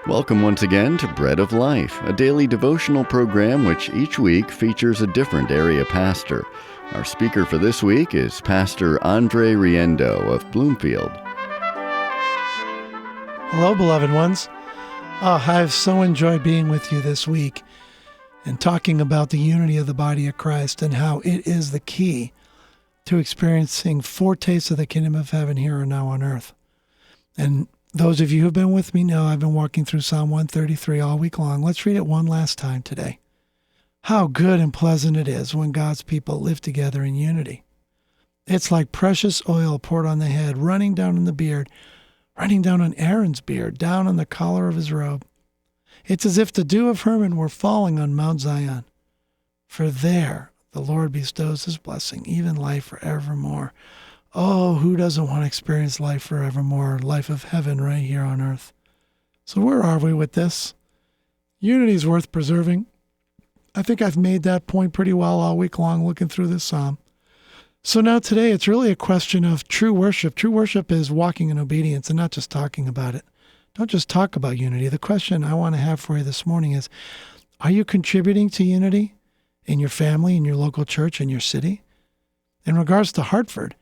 Welcome once again to Bread of Life, a daily devotional program which each week features a different area pastor. Our speaker for this week is Pastor Andre Riendeau of Bloomfield. Hello, beloved ones. I've so enjoyed being with you this week and talking about the unity of the body of Christ and how it is the key to experiencing foretastes of the kingdom of heaven here and now on earth. And those of you who have been with me know I've been walking through Psalm 133 all week long. Let's read it one last time today. How good and pleasant it is when God's people live together in unity. It's like precious oil poured on the head, running down in the beard, running down on Aaron's beard, down on the collar of his robe. It's as if the dew of Hermon were falling on Mount Zion. For there the Lord bestows his blessing, even life forevermore. Oh, who doesn't want to experience life forevermore, life of heaven right here on earth? So where are we with this? Unity is worth preserving. I think I've made that point pretty well all week long looking through this psalm. So now today it's really a question of true worship. True worship is walking in obedience and not just talking about it. Don't just talk about unity. The question I want to have for you this morning is, are you contributing to unity in your family, in your local church, in your city? In regards to Hartford,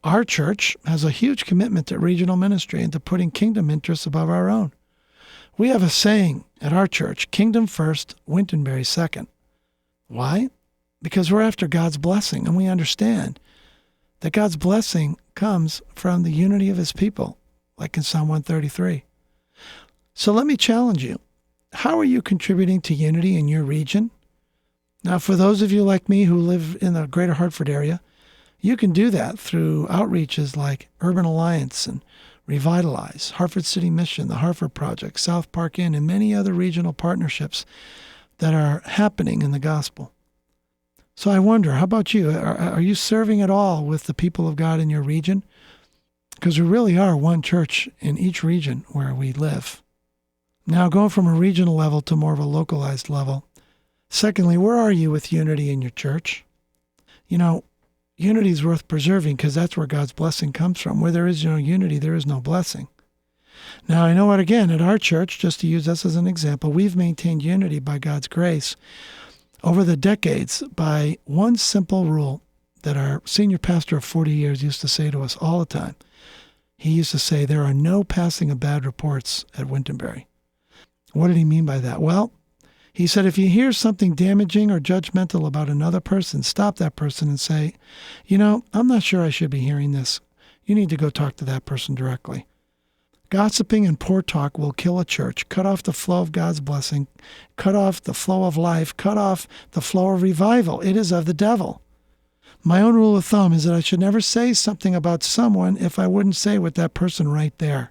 our church has a huge commitment to regional ministry and to putting kingdom interests above our own. We have a saying at our church, kingdom first, Wintonbury second. Why? Because we're after God's blessing, and we understand that God's blessing comes from the unity of his people, like in Psalm 133. So let me challenge you. How are you contributing to unity in your region? Now, for those of you like me who live in the greater Hartford area, you can do that through outreaches like Urban Alliance and Revitalize, Hartford City Mission, the Hartford Project, South Park Inn, and many other regional partnerships that are happening in the gospel. So I wonder, how about you? Are you serving at all with the people of God in your region? Because we really are one church in each region where we live. Now, going from a regional level to more of a localized level. Secondly, where are you with unity in your church? You know, unity is worth preserving because that's where God's blessing comes from. Where there is no unity, there is no blessing. Now, I know what, again, at our church, just to use us as an example, we've maintained unity by God's grace over the decades by one simple rule that our senior pastor of 40 years used to say to us all the time. He used to say, there are no passing of bad reports at Wintonbury. What did he mean by that? Well, he said, if you hear something damaging or judgmental about another person, stop that person and say, I'm not sure I should be hearing this. You need to go talk to that person directly. Gossiping and poor talk will kill a church, cut off the flow of God's blessing, cut off the flow of life, cut off the flow of revival. It is of the devil. My own rule of thumb is that I should never say something about someone if I wouldn't say with that person right there.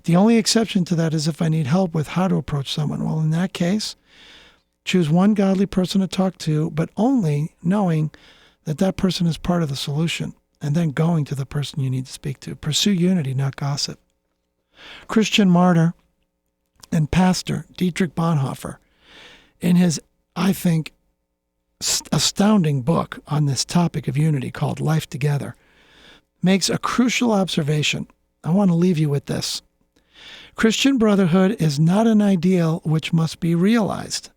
The only exception to that is if I need help with how to approach someone. Well, in that case, choose one godly person to talk to, but only knowing that that person is part of the solution, and then going to the person you need to speak to. Pursue unity, not gossip. Christian martyr and pastor Dietrich Bonhoeffer, in his, I think, astounding book on this topic of unity called Life Together, makes a crucial observation. I want to leave you with this. Christian brotherhood is not an ideal which must be realized.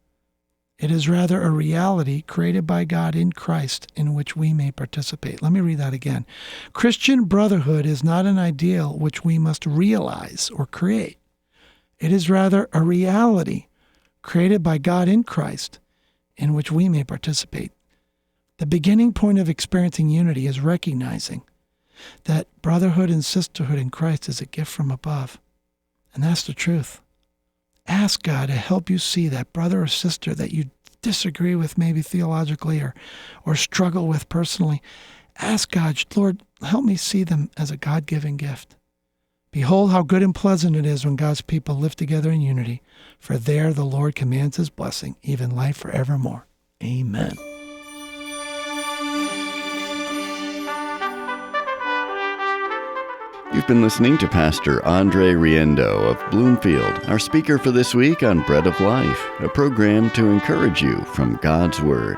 It is rather a reality created by God in Christ in which we may participate. Let me read that again. Christian brotherhood is not an ideal which we must realize or create. It is rather a reality created by God in Christ in which we may participate. The beginning point of experiencing unity is recognizing that brotherhood and sisterhood in Christ is a gift from above. And that's the truth. Ask God to help you see that brother or sister that you disagree with maybe theologically or struggle with personally. Ask God, Lord, help me see them as a God-given gift. Behold how good and pleasant it is when God's people live together in unity, for there the Lord commands his blessing, even life forevermore. Amen. You've been listening to Pastor Andre Riendeau of Bloomfield, our speaker for this week on Bread of Life, a program to encourage you from God's Word.